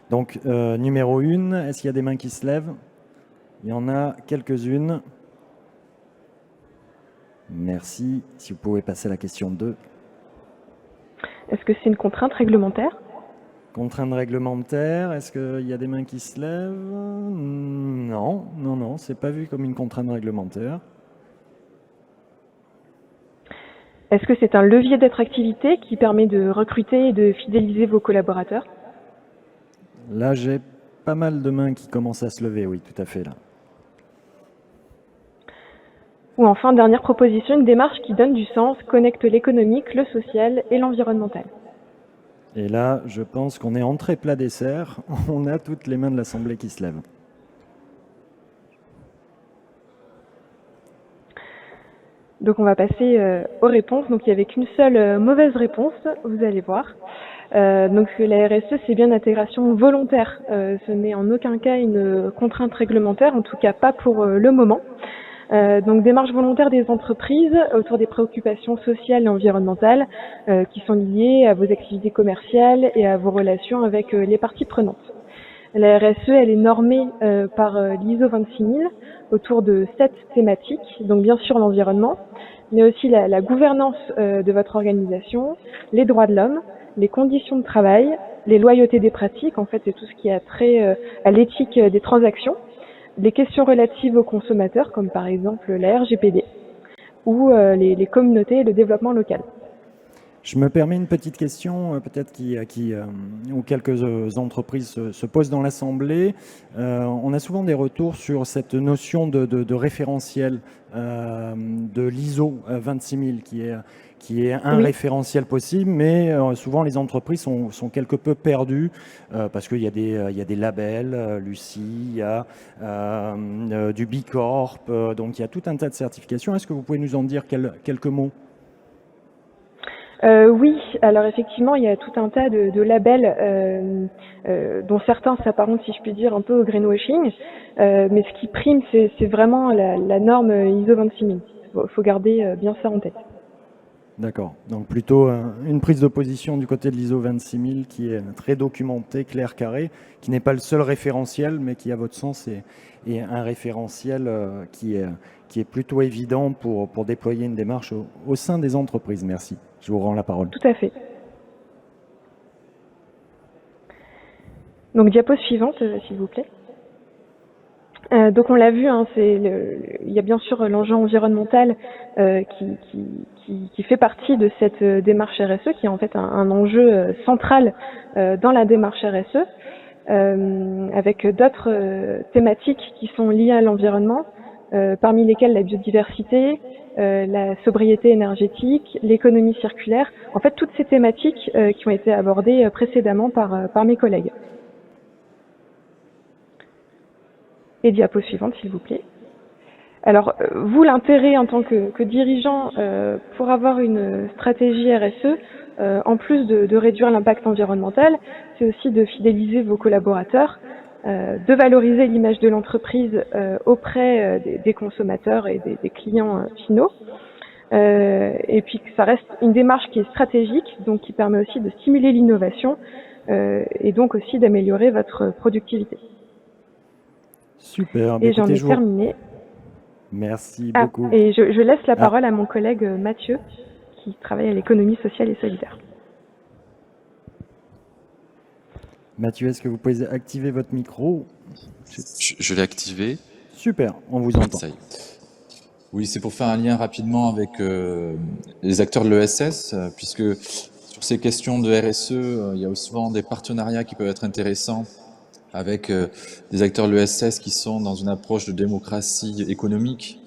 Donc, numéro 1, est-ce qu'il y a des mains qui se lèvent? Il y en a quelques-unes. Merci. Si vous pouvez passer à la question 2. Est-ce que c'est une contrainte réglementaire? Contrainte réglementaire, est-ce qu'il y a des mains qui se lèvent? Non, c'est pas vu comme une contrainte réglementaire. Est-ce que c'est un levier d'attractivité qui permet de recruter et de fidéliser vos collaborateurs? Là, j'ai pas mal de mains qui commencent à se lever, oui, tout à fait, là. Ou enfin, dernière proposition, une démarche qui donne du sens, connecte l'économique, le social et l'environnemental. Et là, je pense qu'on est entrée plat dessert. On a toutes les mains de l'Assemblée qui se lèvent. Donc on va passer aux réponses. Donc il n'y avait qu'une seule mauvaise réponse, vous allez voir. Donc la RSE, c'est bien l'intégration volontaire. Ce n'est en aucun cas une contrainte réglementaire, en tout cas pas pour le moment. Donc démarche volontaire des entreprises autour des préoccupations sociales et environnementales qui sont liées à vos activités commerciales et à vos relations avec les parties prenantes. La RSE, elle est normée par l'ISO 26000 autour de 7 thématiques, donc bien sûr l'environnement, mais aussi la gouvernance de votre organisation, les droits de l'homme, les conditions de travail, les loyautés des pratiques, en fait c'est tout ce qui a trait à l'éthique des transactions, les questions relatives aux consommateurs, comme par exemple la RGPD, ou les communautés et le développement local. Je me permets une petite question, peut-être où quelques entreprises se posent dans l'Assemblée. On a souvent des retours sur cette notion de référentiel de l'ISO 26000, qui est un référentiel possible, mais souvent les entreprises sont quelque peu perdues parce qu'il y a des labels, Lucie, il y a du B Corp, donc il y a tout un tas de certifications. Est-ce que vous pouvez nous en dire quelques mots ? Oui, alors effectivement, il y a tout un tas de labels dont certains s'apparentent, si je puis dire, un peu au greenwashing, mais ce qui prime, c'est vraiment la norme ISO 26000. Il faut garder bien ça en tête. D'accord, donc plutôt une prise de position du côté de l'ISO 26000 qui est très documentée, clair, carré, qui n'est pas le seul référentiel, mais qui, à votre sens, est un référentiel qui est plutôt évident pour déployer une démarche au sein des entreprises. Merci. Je vous rends la parole. Tout à fait. Donc, diapo suivante, s'il vous plaît. Donc on l'a vu, hein, il y a bien sûr l'enjeu environnemental qui fait partie de cette démarche RSE, qui est en fait un enjeu central dans la démarche RSE, avec d'autres thématiques qui sont liées à l'environnement, parmi lesquelles la biodiversité, la sobriété énergétique, l'économie circulaire, en fait toutes ces thématiques qui ont été abordées précédemment par mes collègues. Et diapo suivante, s'il vous plaît. Alors, vous, l'intérêt en tant que dirigeant pour avoir une stratégie RSE, en plus de réduire l'impact environnemental, c'est aussi de fidéliser vos collaborateurs, de valoriser l'image de l'entreprise auprès des consommateurs et des clients finaux, et puis que ça reste une démarche qui est stratégique, donc qui permet aussi de stimuler l'innovation et donc aussi d'améliorer votre productivité. Super. Et j'en ai terminé. Merci beaucoup. Et je laisse la parole à mon collègue Mathieu, qui travaille à l'économie sociale et solidaire. Mathieu, est-ce que vous pouvez activer votre micro? Je l'ai activé. Super, on vous entend. Ça y est. Oui, c'est pour faire un lien rapidement avec les acteurs de l'ESS, puisque sur ces questions de RSE, il y a souvent des partenariats qui peuvent être intéressants avec des acteurs de l'ESS qui sont dans une approche de démocratie économique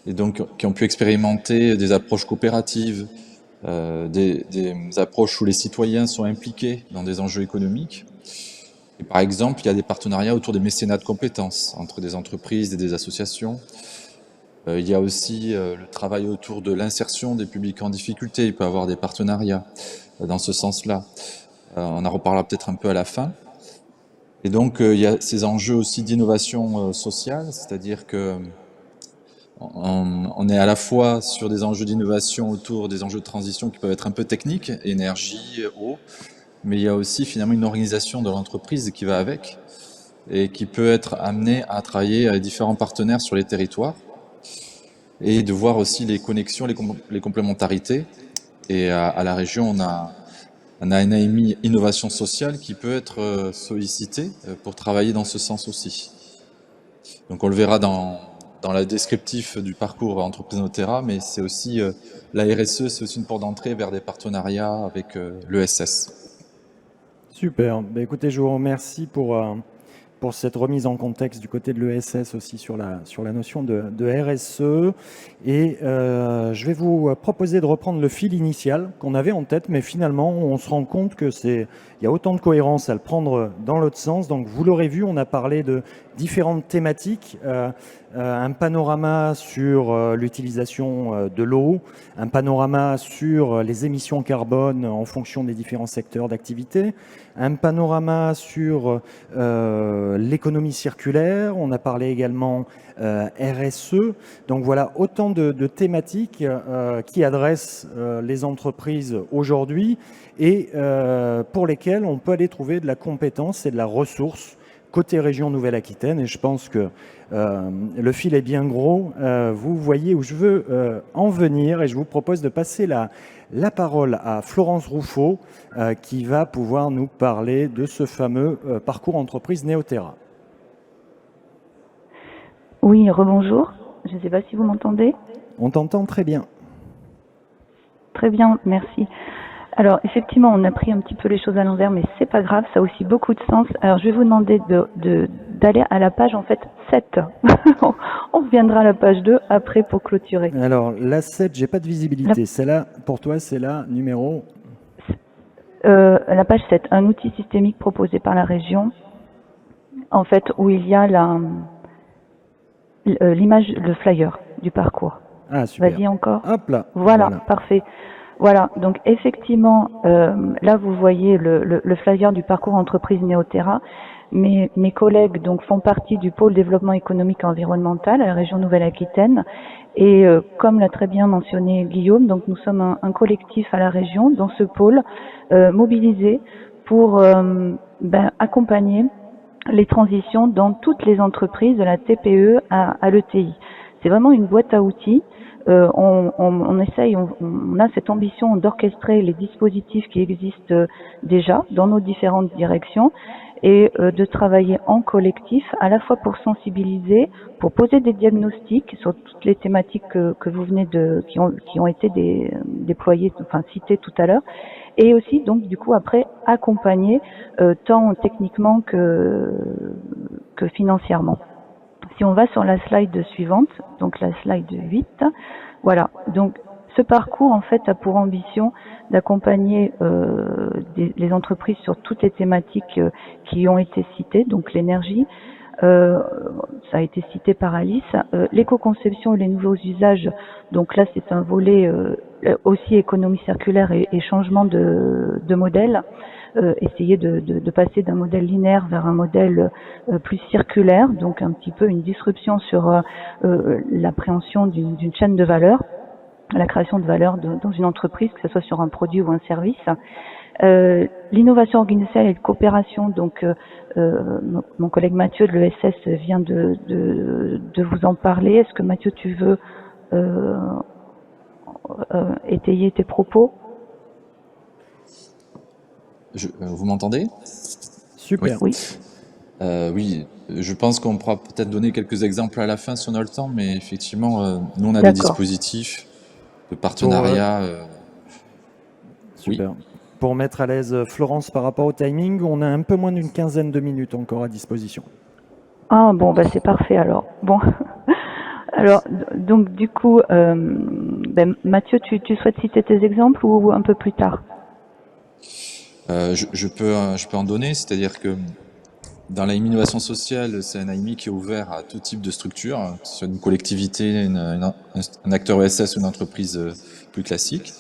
et donc qui ont pu expérimenter des approches coopératives, des approches où les citoyens sont impliqués dans des enjeux économiques. Et par exemple, il y a des partenariats autour des mécénats de compétences entre des entreprises et des associations. Il y a aussi le travail autour de l'insertion des publics en difficulté. Il peut y avoir des partenariats dans ce sens-là. On en reparlera peut-être un peu à la fin. Et donc, il y a ces enjeux aussi d'innovation sociale, c'est-à-dire que on est à la fois sur des enjeux d'innovation autour des enjeux de transition qui peuvent être un peu techniques, énergie, eau, mais il y a aussi finalement une organisation de l'entreprise qui va avec et qui peut être amenée à travailler avec différents partenaires sur les territoires et de voir aussi les connexions, les complémentarités. Et à la région, on a un AMI innovation sociale qui peut être sollicité pour travailler dans ce sens aussi. Donc on le verra dans la descriptif du parcours entreprise Neoterra, mais c'est aussi la RSE, c'est aussi une porte d'entrée vers des partenariats avec l'ESS. Super. Bah, écoutez, je vous remercie pour cette remise en contexte du côté de l'ESS aussi sur la notion de RSE. Et je vais vous proposer de reprendre le fil initial qu'on avait en tête, mais finalement, on se rend compte que il y a autant de cohérence à le prendre dans l'autre sens. Donc, vous l'aurez vu, on a parlé de différentes thématiques, un panorama sur l'utilisation de l'eau, un panorama sur les émissions carbone en fonction des différents secteurs d'activité, un panorama sur l'économie circulaire, on a parlé également RSE. Donc voilà, autant de thématiques qui adressent les entreprises aujourd'hui et pour lesquelles on peut aller trouver de la compétence et de la ressource côté région Nouvelle-Aquitaine. Et je pense que le fil est bien gros. Vous voyez où je veux en venir et je vous propose de passer la parole à Florence Rouffaut qui va pouvoir nous parler de ce fameux parcours entreprise Neoterra. Oui, rebonjour. Je ne sais pas si vous m'entendez. On t'entend très bien. Très bien, merci. Alors, effectivement, on a pris un petit peu les choses à l'envers, mais c'est pas grave, ça a aussi beaucoup de sens. Alors, je vais vous demander d'aller à la page, en fait, 7. On reviendra à la page 2 après pour clôturer. Alors, la 7, j'ai pas de visibilité. Celle-là, pour toi, c'est la numéro la page 7, un outil systémique proposé par la région, en fait, où il y a l'image, le flyer du parcours. Ah, super. Vas-y encore. Hop là. Voilà, parfait. Voilà, donc effectivement, là vous voyez le flyer du parcours entreprise Neoterra. Mes collègues donc font partie du pôle développement économique et environnemental à la région Nouvelle-Aquitaine. Et comme l'a très bien mentionné Guillaume, donc nous sommes un collectif à la région dans ce pôle mobilisé pour accompagner les transitions dans toutes les entreprises de la TPE à l'ETI. C'est vraiment une boîte à outils. On essaye, on a cette ambition d'orchestrer les dispositifs qui existent déjà dans nos différentes directions et de travailler en collectif, à la fois pour sensibiliser, pour poser des diagnostics sur toutes les thématiques que vous venez qui ont été déployées, enfin citées tout à l'heure, et aussi donc du coup après accompagner tant techniquement que financièrement. Si on va sur la slide suivante, donc la slide 8, voilà, donc ce parcours en fait a pour ambition d'accompagner les entreprises sur toutes les thématiques qui ont été citées, donc l'énergie, ça a été cité par Alice, l'éco-conception et les nouveaux usages, donc là c'est un volet aussi économie circulaire et changement de modèle, essayer de passer d'un modèle linéaire vers un modèle plus circulaire, donc un petit peu une disruption sur l'appréhension d'une chaîne de valeur, la création de valeur dans une entreprise, que ce soit sur un produit ou un service. L'innovation organisationnelle et de coopération, donc mon collègue Mathieu de l'ESS vient de vous en parler. Est-ce que Mathieu, tu veux étayer tes propos? Vous m'entendez? Super. Oui. Oui, je pense qu'on pourra peut-être donner quelques exemples à la fin si on a le temps, mais effectivement, nous on a des dispositifs de partenariat. Super. Oui. Pour mettre à l'aise Florence par rapport au timing, on a un peu moins d'une quinzaine de minutes encore à disposition. Ah bon, bah c'est parfait alors. Bon, alors donc du coup, Mathieu, tu souhaites citer tes exemples ou un peu plus tard? Je peux en donner, c'est-à-dire que dans l'innovation sociale, c'est un AMI qui est ouvert à tout type de structure, que ce soit une collectivité, un acteur ESS ou une entreprise plus classique.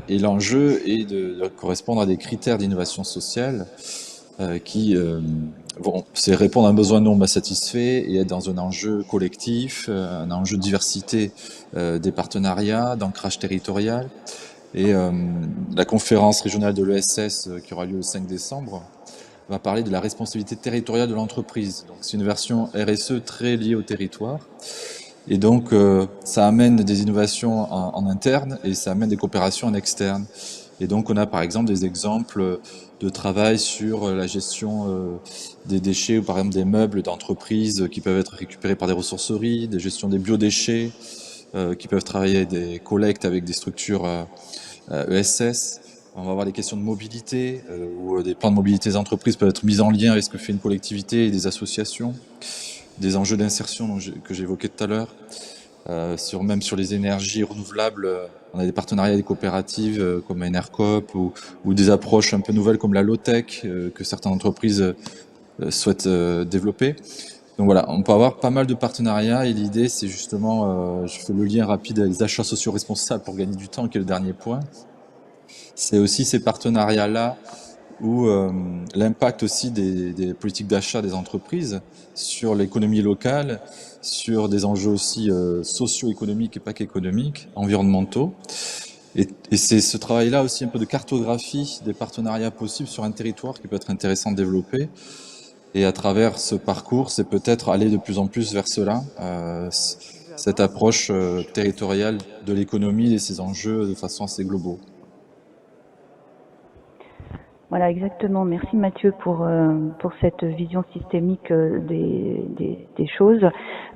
Et l'enjeu est de correspondre à des critères d'innovation sociale qui c'est répondre à un besoin non satisfait et être dans un enjeu collectif, un enjeu de diversité des partenariats, d'ancrage territorial. Et la conférence régionale de l'ESS qui aura lieu le 5 décembre va parler de la responsabilité territoriale de l'entreprise. Donc c'est une version RSE très liée au territoire. Et donc, ça amène des innovations en interne et ça amène des coopérations en externe. Et donc, on a par exemple des exemples de travail sur la gestion des déchets ou par exemple des meubles d'entreprises qui peuvent être récupérés par des ressourceries, des gestions des biodéchets qui peuvent travailler des collectes avec des structures ESS. On va avoir des questions de mobilité où des plans de mobilité des entreprises peuvent être mis en lien avec ce que fait une collectivité et des associations. Des enjeux d'insertion que j'évoquais tout à l'heure, même sur les énergies renouvelables, on a des partenariats avec des coopératives comme Enercoop ou des approches un peu nouvelles comme la low-tech que certaines entreprises souhaitent développer. Donc voilà, on peut avoir pas mal de partenariats et l'idée c'est justement, je fais le lien rapide avec les achats sociaux responsables pour gagner du temps qui est le dernier point. C'est aussi ces partenariats-là où l'impact aussi des politiques d'achat des entreprises sur l'économie locale, sur des enjeux aussi socio-économiques et pas qu'économiques, environnementaux. Et c'est ce travail-là aussi un peu de cartographie des partenariats possibles sur un territoire qui peut être intéressant de développer. Et à travers ce parcours, c'est peut-être aller de plus en plus vers cela, cette approche territoriale de l'économie et ses enjeux de façon assez globaux. Voilà, exactement. Merci Mathieu pour cette vision systémique des choses.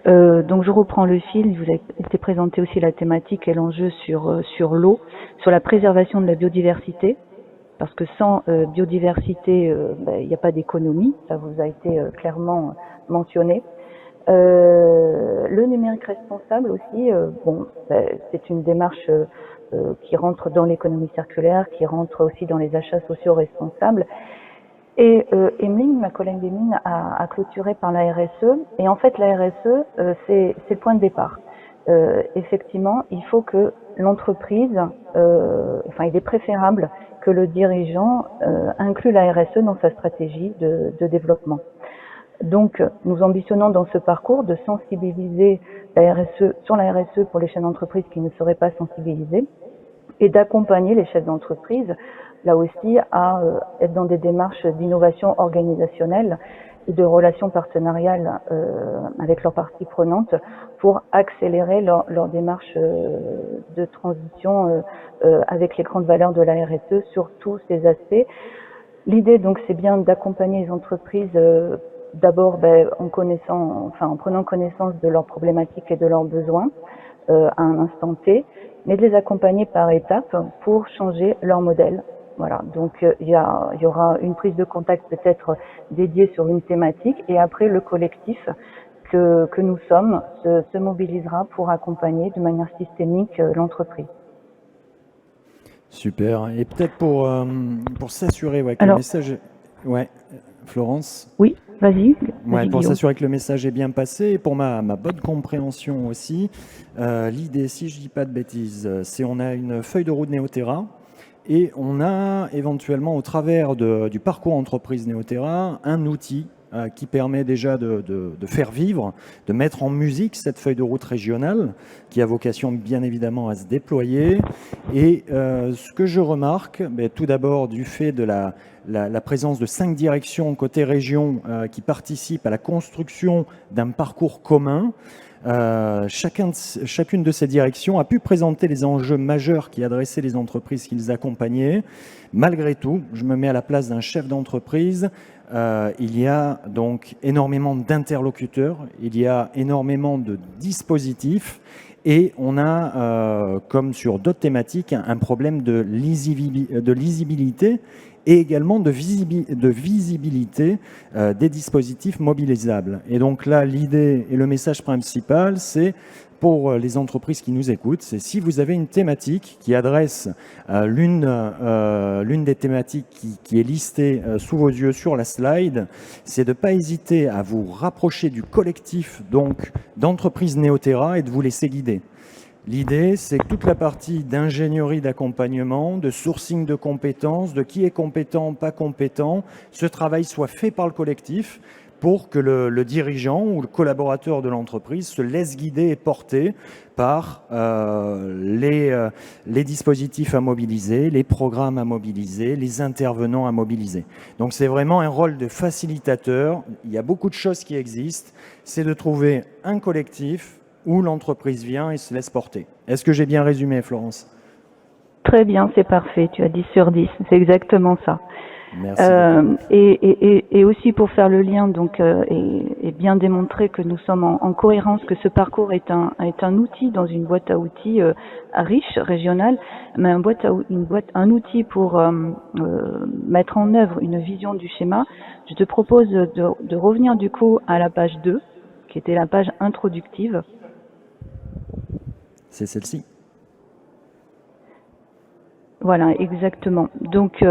Donc je reprends le fil. Vous avez été présenté aussi la thématique et l'enjeu sur l'eau, sur la préservation de la biodiversité, parce que sans biodiversité, il n'y a pas d'économie. Ça vous a été clairement mentionné. Le numérique responsable aussi, c'est une démarche qui rentre dans l'économie circulaire, qui rentre aussi dans les achats sociaux responsables. Et Emeline, ma collègue d'Emeline, a clôturé par la RSE. Et en fait, la RSE, c'est le point de départ. Effectivement, il faut que l'entreprise, il est préférable que le dirigeant inclue la RSE dans sa stratégie de développement. Donc, nous ambitionnons dans ce parcours de sensibiliser sur la RSE pour les chefs d'entreprise qui ne seraient pas sensibilisés et d'accompagner les chefs d'entreprise, là aussi, à être dans des démarches d'innovation organisationnelle et de relations partenariales avec leurs parties prenantes pour accélérer leur démarche de transition avec les grandes valeurs de la RSE sur tous ces aspects. L'idée, donc, c'est bien d'accompagner les entreprises d'abord en prenant connaissance de leurs problématiques et de leurs besoins à un instant T, mais de les accompagner par étapes pour changer leur modèle. Voilà, donc il y aura une prise de contact peut-être dédiée sur une thématique, et après le collectif que nous sommes se mobilisera pour accompagner de manière systémique l'entreprise. Super. Et peut-être pour s'assurer que le Alors, message... Ouais, Florence? oui, vas-y Ouais, pour Guillaume. s'assurer que le message est bien passé et pour ma bonne compréhension aussi, l'idée, si je dis pas de bêtises, c'est on a une feuille de route Néoterra et on a éventuellement au travers du parcours entreprise Néoterra un outil qui permet déjà de faire vivre, de mettre en musique cette feuille de route régionale qui a vocation bien évidemment à se déployer. Et ce que je remarque, tout d'abord du fait de la présence de 5 directions côté région qui participent à la construction d'un parcours commun. Chacune de ces directions a pu présenter les enjeux majeurs qui adressaient les entreprises qu'ils accompagnaient. Malgré tout, je me mets à la place d'un chef d'entreprise. Il y a donc énormément d'interlocuteurs, il y a énormément de dispositifs et on a, comme sur d'autres thématiques, un problème de lisibilité et également de visibilité des dispositifs mobilisables. Et donc là, l'idée et le message principal, c'est pour les entreprises qui nous écoutent, c'est si vous avez une thématique qui adresse l'une des thématiques qui est listée sous vos yeux sur la slide, c'est de ne pas hésiter à vous rapprocher du collectif donc d'entreprises Néoterra et de vous laisser guider. L'idée, c'est que toute la partie d'ingénierie d'accompagnement, de sourcing de compétences, de qui est compétent, pas compétent, ce travail soit fait par le collectif pour que le dirigeant ou le collaborateur de l'entreprise se laisse guider et porter par les dispositifs à mobiliser, les programmes à mobiliser, les intervenants à mobiliser. Donc c'est vraiment un rôle de facilitateur. Il y a beaucoup de choses qui existent. C'est de trouver un collectif où l'entreprise vient et se laisse porter. Est-ce que j'ai bien résumé, Florence? Très bien, c'est parfait, tu as 10 sur 10, c'est exactement ça. Merci beaucoup. Et aussi pour faire le lien donc et bien démontrer que nous sommes en cohérence, que ce parcours est un outil dans une boîte à outils riche, régionale, mais un outil pour mettre en œuvre une vision du schéma. Je te propose de revenir du coup à la page 2, qui était la page introductive. C'est celle-ci. Voilà, exactement. Donc,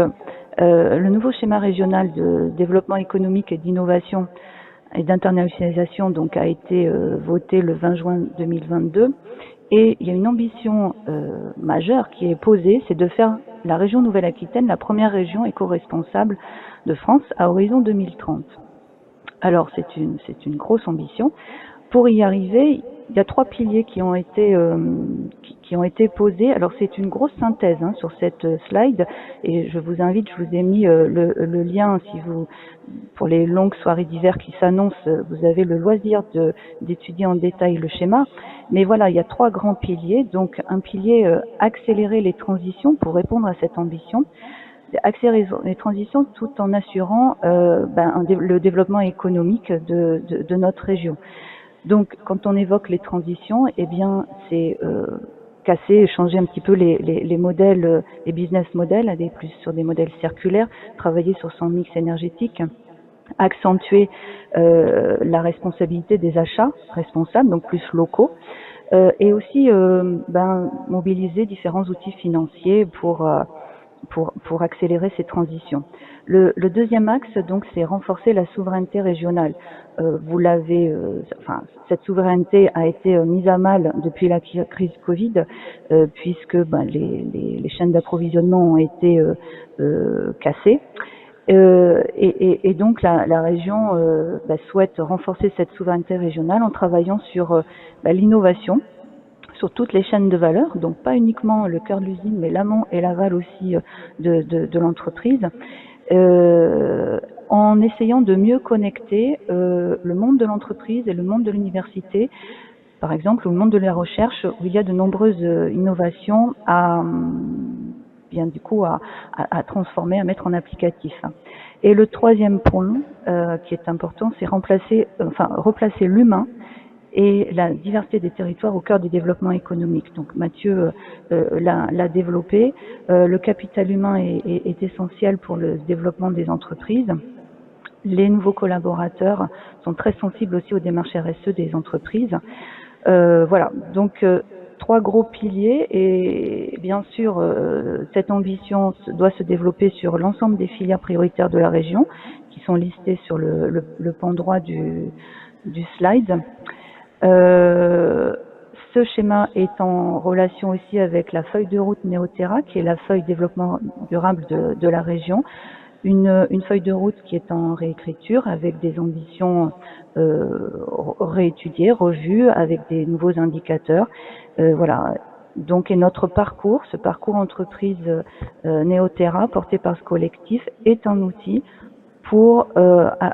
le nouveau schéma régional de développement économique et d'innovation et d'internationalisation donc a été voté le 20 juin 2022 et il y a une ambition majeure qui est posée, c'est de faire la région Nouvelle-Aquitaine la première région éco-responsable de France à horizon 2030. Alors c'est une grosse ambition. Pour y arriver, il y a 3 piliers qui ont été posés. Alors c'est une grosse synthèse sur cette slide et je vous invite, je vous ai mis le lien si vous, pour les longues soirées d'hiver qui s'annoncent, vous avez le loisir d'étudier en détail le schéma. Mais voilà, il y a 3 grands piliers. Donc un pilier accélérer les transitions pour répondre à cette ambition. Accélérer les transitions tout en assurant le développement économique de notre région. Donc, quand on évoque les transitions, eh bien, c'est casser, changer un petit peu les modèles, les business models, aller plus sur des modèles circulaires, travailler sur son mix énergétique, accentuer la responsabilité des achats responsables, donc plus locaux, et aussi mobiliser différents outils financiers pour accélérer ces transitions. Le deuxième axe, donc, c'est renforcer la souveraineté régionale. Vous l'avez, cette souveraineté a été mise à mal depuis la crise Covid, puisque les chaînes d'approvisionnement ont été cassées. Et donc la région souhaite renforcer cette souveraineté régionale en travaillant sur l'innovation, sur toutes les chaînes de valeur, donc pas uniquement le cœur de l'usine, mais l'amont et l'aval aussi de l'entreprise, en essayant de mieux connecter le monde de l'entreprise et le monde de l'université, par exemple, ou le monde de la recherche, où il y a de nombreuses innovations à bien du coup à transformer, à mettre en applicatif. Et le troisième point qui est important, c'est replacer l'humain et la diversité des territoires au cœur du développement économique. Donc Mathieu l'a développé. Le capital humain est essentiel pour le développement des entreprises. Les nouveaux collaborateurs sont très sensibles aussi aux démarches RSE des entreprises. Voilà, donc 3 gros piliers et bien sûr cette ambition doit se développer sur l'ensemble des filières prioritaires de la région qui sont listées sur le pan droit du slide. Ce schéma est en relation aussi avec la feuille de route Néoterra, qui est la feuille développement durable de la région. Une feuille de route qui est en réécriture avec des ambitions réétudiées, revues, avec des nouveaux indicateurs. Voilà. Donc, et notre parcours, ce parcours entreprise Néoterra, porté par ce collectif, est un outil pour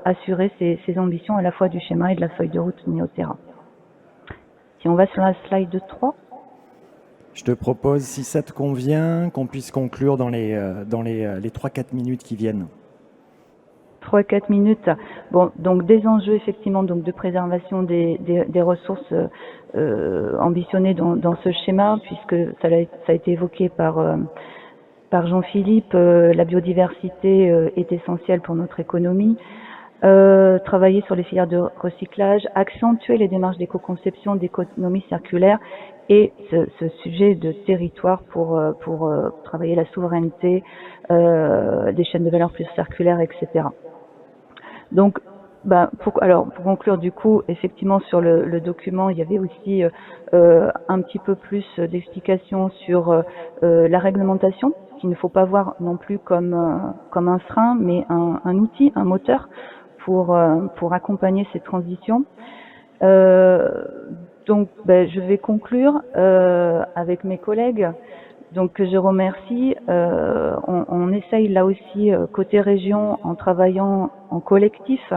assurer ces ambitions à la fois du schéma et de la feuille de route Néoterra. Si on va sur la slide 3. Je te propose, si ça te convient, qu'on puisse conclure dans les 3-4 minutes qui viennent. 3-4 minutes. Bon, donc des enjeux effectivement donc de préservation des ressources ambitionnées dans ce schéma, puisque ça a été évoqué par Jean-Philippe. La biodiversité est essentielle pour notre économie. Travailler sur les filières de recyclage, accentuer les démarches d'éco-conception, d'économie circulaire et ce sujet de territoire pour travailler la souveraineté des chaînes de valeur plus circulaires, etc. Donc, pour conclure du coup, effectivement sur le document, il y avait aussi un petit peu plus d'explications sur la réglementation, qu'il ne faut pas voir non plus comme un frein, mais un outil, un moteur pour accompagner ces transitions. Donc, je vais conclure avec mes collègues, donc que je remercie. On essaye là aussi côté région, en travaillant en collectif,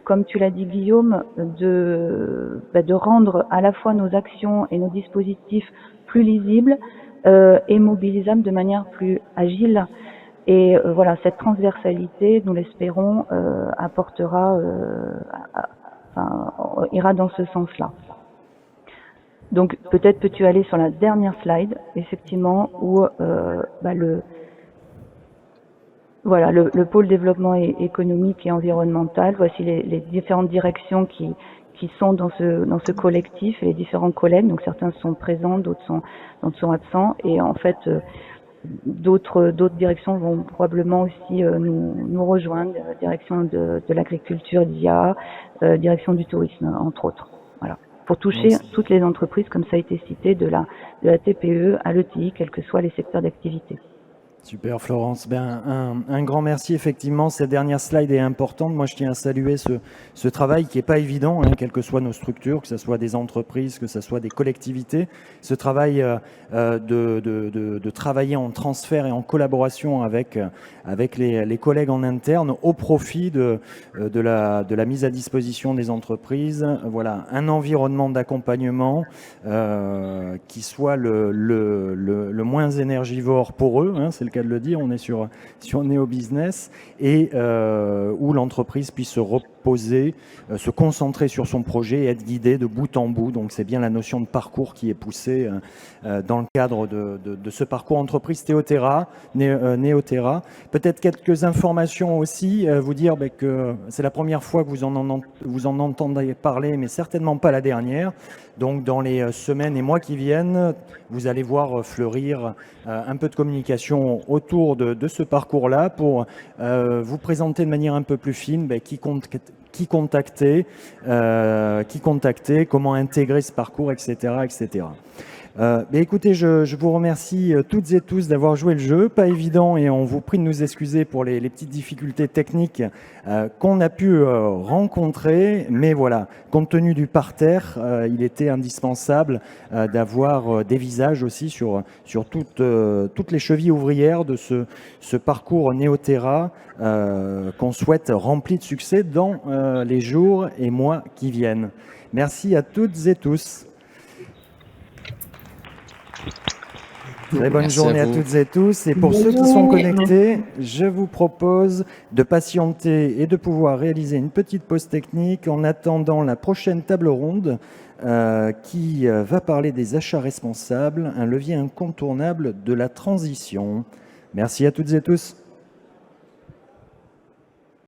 comme tu l'as dit Guillaume, de rendre à la fois nos actions et nos dispositifs plus lisibles et mobilisables de manière plus agile. Et voilà, cette transversalité, nous l'espérons, ira dans ce sens-là. Donc peut-être peux-tu aller sur la dernière slide, effectivement, où le pôle développement économique et environnemental. Voici les différentes directions qui sont dans ce collectif et les différents collègues. Donc certains sont présents, d'autres sont absents, et en fait d'autres directions vont probablement aussi nous rejoindre, direction de l'agriculture, d'IA, direction du tourisme, entre autres. Voilà. Pour toucher toutes les entreprises, comme ça a été cité, de la TPE à l'ETI, quels que soient les secteurs d'activité. Super Florence, un grand merci. Effectivement, cette dernière slide est importante. Moi, je tiens à saluer ce travail qui n'est pas évident, quelles que soient nos structures, que ce soit des entreprises, que ce soit des collectivités. Ce travail de travailler en transfert et en collaboration avec les collègues en interne au profit de la mise à disposition des entreprises. Voilà, un environnement d'accompagnement qui soit le moins énergivore pour eux, c'est le cas de le dire, on est sur Néo Business, et où l'entreprise puisse se reposer, se concentrer sur son projet et être guidée de bout en bout. Donc c'est bien la notion de parcours qui est poussée dans le cadre de ce parcours entreprise Néoterra. Peut-être quelques informations aussi, vous dire que c'est la première fois que vous en entendez parler, mais certainement pas la dernière. Donc dans les semaines et mois qui viennent, vous allez voir fleurir un peu de communication autour de ce parcours-là pour vous présenter de manière un peu plus fine qui contacter, comment intégrer ce parcours, etc. etc. Écoutez, je vous remercie toutes et tous d'avoir joué le jeu. Pas évident, et on vous prie de nous excuser pour les petites difficultés techniques qu'on a pu rencontrer. Mais voilà, compte tenu du parterre, il était indispensable d'avoir des visages aussi sur toutes les chevilles ouvrières de ce parcours Néoterra qu'on souhaite rempli de succès dans les jours et mois qui viennent. Merci à toutes et tous. Très bonne Merci journée à à vous. toutes et tous. Et pour Bonne ceux qui sont journée. connectés, je vous propose de patienter et de pouvoir réaliser une petite pause technique en attendant la prochaine table ronde qui va parler des achats responsables, un levier incontournable de la transition. Merci à toutes et tous.